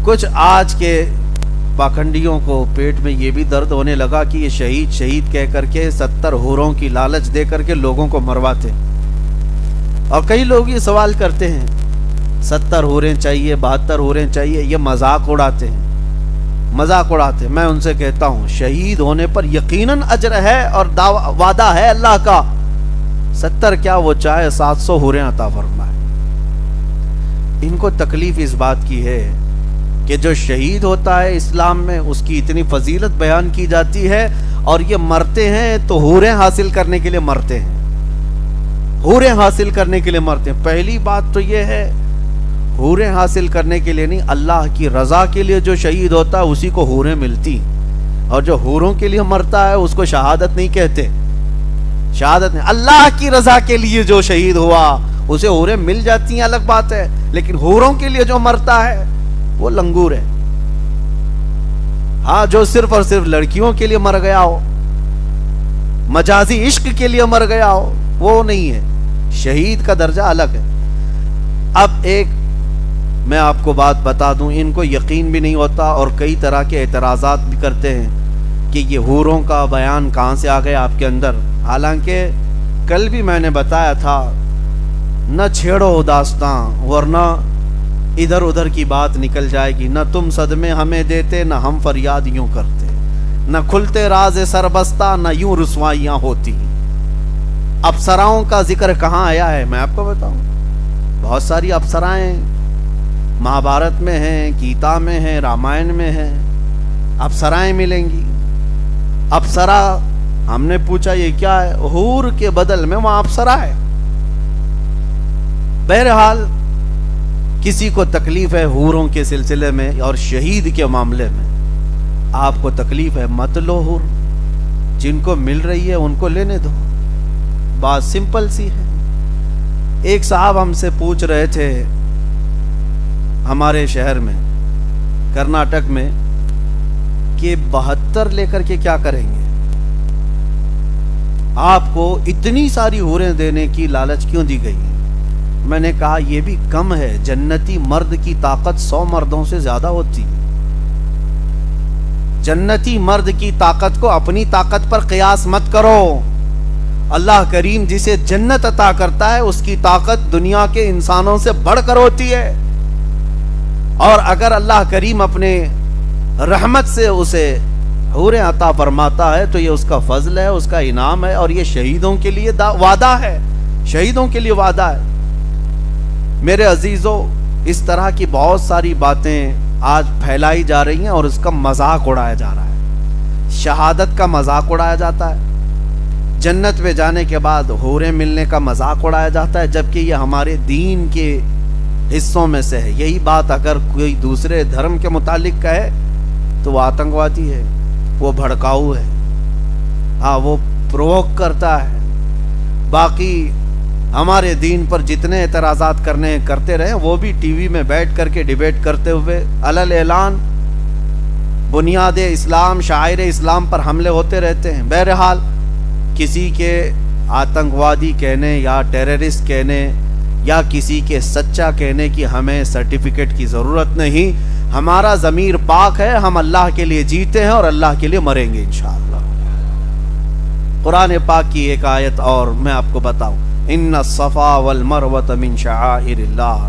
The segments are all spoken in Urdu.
کچھ آج کے پاکھنڈیوں کو پیٹ میں یہ بھی درد ہونے لگا کہ یہ شہید شہید کہہ کر کے 70 حوروں کی لالچ دے کر کے لوگوں کو مرواتے ہیں۔ اور کئی لوگ یہ سوال کرتے ہیں 70 حوریں چاہیے، 72 حوریں چاہیے، یہ مذاق اڑاتے ہیں، مذاق اڑاتے ہیں۔ میں ان سے کہتا ہوں شہید ہونے پر یقیناً اجر ہے اور وعدہ ہے اللہ کا، 70 کیا وہ چاہے 700 حوریں عطا فرمائے۔ ان کو تکلیف اس بات کی ہے کہ جو شہید ہوتا ہے اسلام میں اس کی اتنی فضیلت بیان کی جاتی ہے، اور یہ مرتے ہیں تو حوریں حاصل کرنے کے لیے مرتے ہیں، حوریں حاصل کرنے کے لیے مرتے ہیں۔ پہلی بات تو یہ ہے حوریں حاصل کرنے کے لیے نہیں، اللہ کی رضا کے لیے جو شہید ہوتا ہے اسی کو حوریں ملتی، اور جو حوروں کے لیے مرتا ہے اس کو شہادت نہیں کہتے، شہادت نہیں۔ اللہ کی رضا کے لیے جو شہید ہوا اسے حوریں مل جاتی ہیں الگ بات ہے، لیکن حوروں کے لیے جو مرتا ہے وہ لنگور ہے۔ ہاں جو صرف اور صرف لڑکیوں کے لیے مر گیا ہو، مجازی عشق کے لیے مر گیا ہو، وہ نہیں ہے، شہید کا درجہ الگ ہے۔ اب ایک میں آپ کو بات بتا دوں، ان کو یقین بھی نہیں ہوتا اور کئی طرح کے اعتراضات بھی کرتے ہیں کہ یہ حوروں کا بیان کہاں سے آ گیا آپ کے اندر، حالانکہ کل بھی میں نے بتایا تھا نہ چھیڑو داستاں ورنہ ادھر ادھر کی بات نکل جائے گی، نہ تم صدمے ہمیں دیتے نہ ہم فریاد یوں کرتے، نہ کھلتے راز سربستہ نہ یوں رسوائیاں ہوتی۔ اپسراؤں کا ذکر کہاں آیا ہے میں آپ کو بتاؤں، بہت ساری اپسرائیں مہابھارت میں ہیں، گیتا میں ہیں، رامائن میں ہیں، اپسرائیں ملیں گی۔ اپسرا ہم نے پوچھا یہ کیا ہے، حور کے بدل میں وہاں اپسرا ہے۔ بہرحال کسی کو تکلیف ہے حوروں کے سلسلے میں اور شہید کے معاملے میں، آپ کو تکلیف ہے مت لو حور، جن کو مل رہی ہے ان کو لینے دو، بات سمپل سی ہے۔ ایک صاحب ہم سے پوچھ رہے تھے ہمارے شہر میں کرناٹک میں کہ 72 لے کر کے کیا کریں گے، آپ کو اتنی ساری حوریں دینے کی لالچ کیوں دی گئی ہے؟ میں نے کہا یہ بھی کم ہے، جنتی مرد کی طاقت 100 مردوں سے زیادہ ہوتی ہے۔ جنتی مرد کی طاقت کو اپنی طاقت پر قیاس مت کرو، اللہ کریم جسے جنت عطا کرتا ہے اس کی طاقت دنیا کے انسانوں سے بڑھ کر ہوتی ہے، اور اگر اللہ کریم اپنے رحمت سے اسے حوریں عطا فرماتا ہے تو یہ اس کا فضل ہے، اس کا انعام ہے، اور یہ شہیدوں کے لیے وعدہ ہے، شہیدوں کے لیے وعدہ ہے۔ میرے عزیزو اس طرح کی بہت ساری باتیں آج پھیلائی جا رہی ہیں اور اس کا مذاق اڑایا جا رہا ہے، شہادت کا مذاق اڑایا جاتا ہے، جنت میں جانے کے بعد حوریں ملنے کا مذاق اڑایا جاتا ہے، جبکہ یہ ہمارے دین کے حصوں میں سے ہے۔ یہی بات اگر کوئی دوسرے دھرم کے متعلق کہے تو وہ آتنکوادی ہے، وہ بھڑکاؤ ہے، ہاں وہ پرووک کرتا ہے۔ باقی ہمارے دین پر جتنے اعتراضات کرتے رہے وہ بھی ٹی وی میں بیٹھ کر کے ڈیبیٹ کرتے ہوئے علل اعلان بنیاد اسلام شاعر اسلام پر حملے ہوتے رہتے ہیں۔ بہرحال کسی کے آتنکوادی کہنے یا ٹیررسٹ کہنے یا کسی کے سچا کہنے کی ہمیں سرٹیفکیٹ کی ضرورت نہیں، ہمارا ضمیر پاک ہے، ہم اللہ کے لیے جیتے ہیں اور اللہ کے لیے مریں گے انشاءاللہ۔ قرآن پاک کی ایک آیت اور میں آپ کو بتاؤں، ان الصفا والمروہ من شعائر اللہ،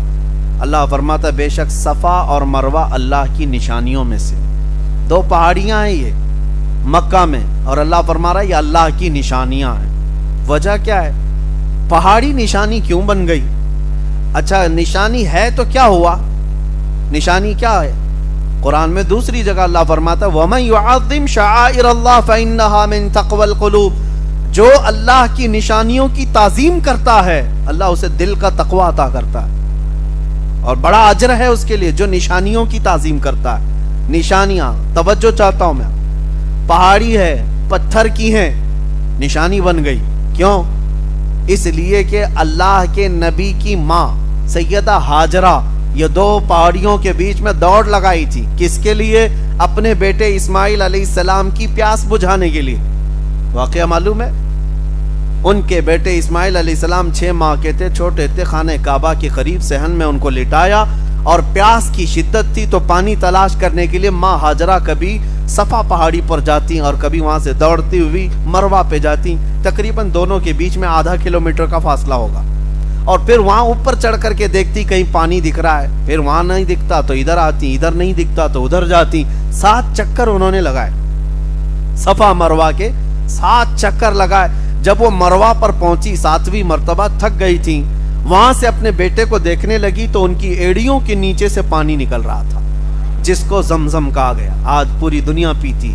اللہ فرماتا ہے بے شک صفا اور مروہ اللہ کی نشانیوں میں سے، 2 پہاڑیاں ہیں یہ مکہ میں، اور اللہ فرما رہا ہے یہ اللہ کی نشانیاں ہیں۔ وجہ کیا ہے؟ پہاڑی نشانی کیوں بن گئی؟ اچھا نشانی ہے تو کیا ہوا؟ نشانی کیا ہے؟ قرآن میں دوسری جگہ اللہ فرماتا ہے وَمَن يُعَظِّمْ شَعَائِرَ اللَّهِ فَإِنَّهَا مِن تَقْوَى الْقُلُوبِ، جو اللہ کی نشانیوں کی تعظیم کرتا ہے اللہ اسے دل کا تقوی عطا کرتا ہے، اور بڑا اجر ہے اس کے لیے جو نشانیوں کی تعظیم کرتا ہے۔ نشانیاں توجہ چاہتا ہوں میں، پہاڑی ہے پتھر کی ہیں، نشانی بن گئی، کیوں؟ اس لیے کہ اللہ کے نبی کی ماں سیدہ ہاجرہ یہ 2 پہاڑیوں کے بیچ میں دوڑ لگائی تھی، کس کے لیے؟ اپنے بیٹے اسماعیل علیہ السلام کی پیاس بجھانے کے لیے۔ واقعہ معلوم ہے، ان کے بیٹے اسماعیل علیہ السلام 6 ماہ کے تھے، چھوٹے تھے، خانہ کعبہ کے قریب صحن میں ان کو لٹایا اور پیاس کی شدت تھی تو پانی تلاش کرنے کے لیے ماں ہاجرہ کبھی صفا پہاڑی پر جاتی اور کبھی وہاں سے دوڑتی ہوئی مروہ پہ جاتی. تقریباً دونوں کے بیچ میں آدھا کلومیٹر کا فاصلہ ہوگا. اور پھر وہاں اوپر چڑھ کر کے دیکھتی کہیں پانی دکھ رہا ہے, پھر وہاں نہیں دکھتا تو ادھر آتی, ادھر نہیں دکھتا تو ادھر جاتی. 7 چکر انہوں نے لگائے, صفا مروہ کے 7 چکر لگائے. جب وہ مروہ پر پہنچی 7ویں مرتبہ تھک گئی تھی, وہاں سے اپنے بیٹے کو دیکھنے لگی تو ان کی ایڑیوں کے نیچے سے پانی نکل رہا تھا, جس کو زمزم کہا گیا. آج پوری دنیا پیتی.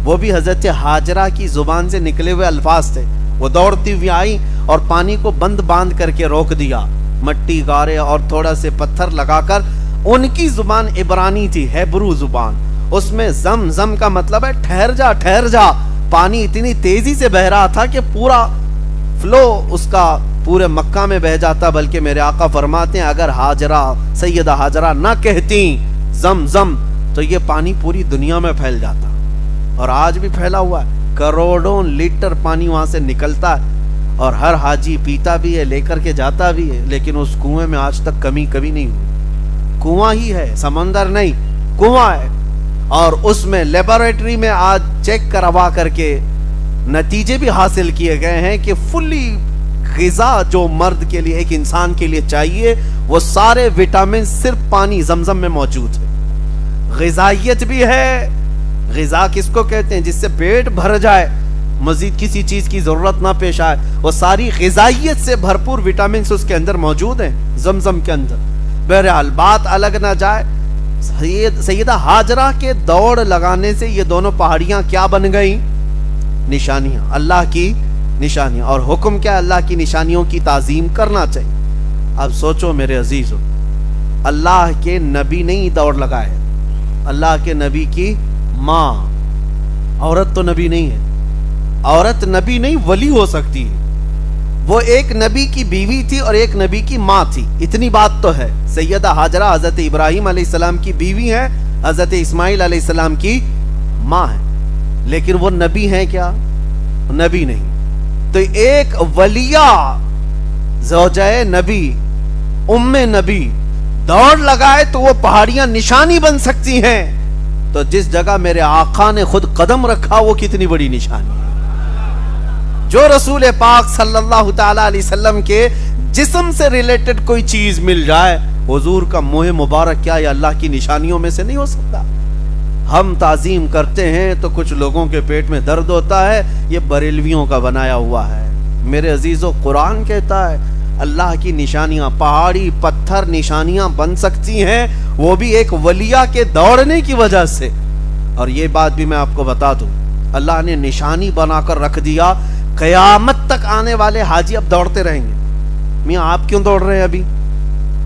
وہ بھی حضرت ہاجرہ کی زبان سے نکلے ہوئے الفاظ تھے. وہ دوڑتی ہوئی آئی اور پانی کو بند باندھ کر کے روک دیا. مٹی گارے اور تھوڑا سے پتھر لگا کر, ان کی زبان عبرانی تھی, ہیبرو زبان. اس میں زمزم کا مطلب ہے ٹھہر جا ٹھہر جا. پانی اتنی تیزی سے بہ رہا تھا کہ پورا فلو اس کا پورے مکہ میں بہ جاتا. بلکہ میرے آقا فرماتے ہیں اگر ہاجرہ سیدہ ہاجرہ نہ کہتی زمزم تو یہ پانی پوری دنیا میں پھیل جاتا. اور آج بھی پھیلا ہوا ہے, کروڑوں لیٹر پانی وہاں سے نکلتا ہے اور ہر حاجی پیتا بھی ہے, لے کر کے جاتا بھی ہے. لیکن اس کنویں میں آج تک کمی کبھی نہیں ہوئی. کنواں ہی ہے, سمندر نہیں, کنواں ہے. اور اس میں لیبارٹری میں آج چیک کروا کر کے نتیجے بھی حاصل کیے گئے ہیں کہ فلی غذا جو مرد کے لیے, ایک انسان کے لیے چاہیے, وہ سارے وٹامن صرف پانی زمزم میں موجود ہے. غذائیت بھی ہے. غذا کس کو کہتے ہیں؟ جس سے پیٹ بھر جائے, مزید کسی چیز کی ضرورت نہ پیش آئے. وہ ساری غذائیت سے بھرپور وٹامنز اس کے اندر موجود ہیں زمزم کے اندر. بہرحال بات الگ نہ جائے, سیدہ ہاجرہ کے دوڑ لگانے سے یہ دونوں پہاڑیاں کیا بن گئیں؟ نشانیاں, اللہ کی نشانیاں. اور حکم کیا؟ اللہ کی نشانیوں کی تعظیم کرنا چاہیے. اب سوچو میرے عزیزو, اللہ کے نبی نہیں دوڑ لگائے, اللہ کے نبی کی ماں. عورت تو نبی نہیں ہے, عورت نبی نہیں ولی ہو سکتی ہے. وہ ایک نبی کی بیوی تھی اور ایک نبی کی ماں تھی, اتنی بات تو ہے. سیدہ ہاجرہ حضرت ابراہیم علیہ السلام کی بیوی ہے, حضرت اسماعیل علیہ السلام کی ماں ہے. لیکن وہ نبی ہیں کیا؟ نبی نہیں. تو ایک ولیہ زوجہ نبی, ام نبی دوڑ لگائے تو وہ پہاڑیاں نشانی بن سکتی ہیں. تو جس جگہ میرے آقا نے خود قدم رکھا وہ کتنی بڑی نشانی ہے. جو رسول پاک صلی اللہ تعالی علیہ وسلم کے جسم سے ریلیٹڈ کوئی چیز مل جائے, حضور کا منہ مبارک کیا یہ اللہ کی نشانیوں میں سے نہیں ہو سکتا؟ ہم تعظیم کرتے ہیں تو کچھ لوگوں کے پیٹ میں درد ہوتا ہے, یہ بریلویوں کا بنایا ہوا ہے. میرے عزیزو, قرآن کہتا ہے اللہ کی نشانیاں, پہاڑی پتھر نشانیاں بن سکتی ہیں, وہ بھی ایک ولیہ کے دوڑنے کی وجہ سے. اور یہ بات بھی میں آپ کو بتا دوں, اللہ نے نشانی بنا کر رکھ دیا, قیامت تک آنے والے حاجی اب دوڑتے رہیں گے. میاں آپ کیوں دوڑ رہے ہیں؟ ابھی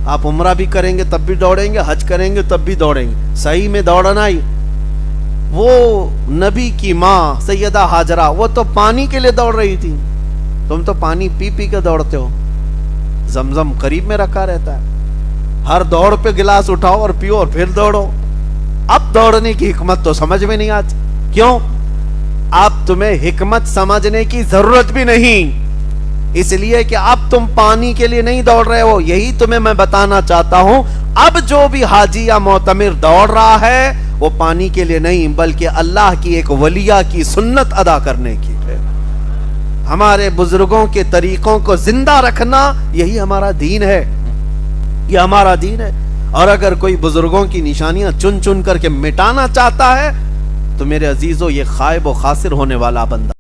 آپ عمرہ بھی کریں گے تب بھی دوڑیں گے, حج کریں گے تب بھی دوڑیں گے. صحیح میں دوڑنا ہی. وہ نبی کی ماں سیدہ ہاجرہ, وہ تو پانی کے لیے دوڑ رہی تھی. تم تو پانی پی پی کے دوڑتے ہو. زمزم قریب میں رکھا رہتا ہے, ہر دوڑ پہ گلاس اٹھاؤ اور پیو اور پھر دوڑو. اب دوڑنے کی حکمت تو سمجھ میں نہیں آتی. کیوں؟ اب تمہیں حکمت سمجھنے کی ضرورت بھی نہیں, اس لیے کہ اب تم پانی کے لیے نہیں دوڑ رہے ہو. یہی تمہیں میں بتانا چاہتا ہوں. اب جو بھی حاجی یا معتمر دوڑ رہا ہے وہ پانی کے لیے نہیں, بلکہ اللہ کی ایک ولیہ کی سنت ادا کرنے کی ہے. ہمارے بزرگوں کے طریقوں کو زندہ رکھنا یہی ہمارا دین ہے, یہ ہمارا دین ہے. اور اگر کوئی بزرگوں کی نشانیاں چن چن کر کے مٹانا چاہتا ہے تو میرے عزیزو یہ خائب و خاسر ہونے والا بندہ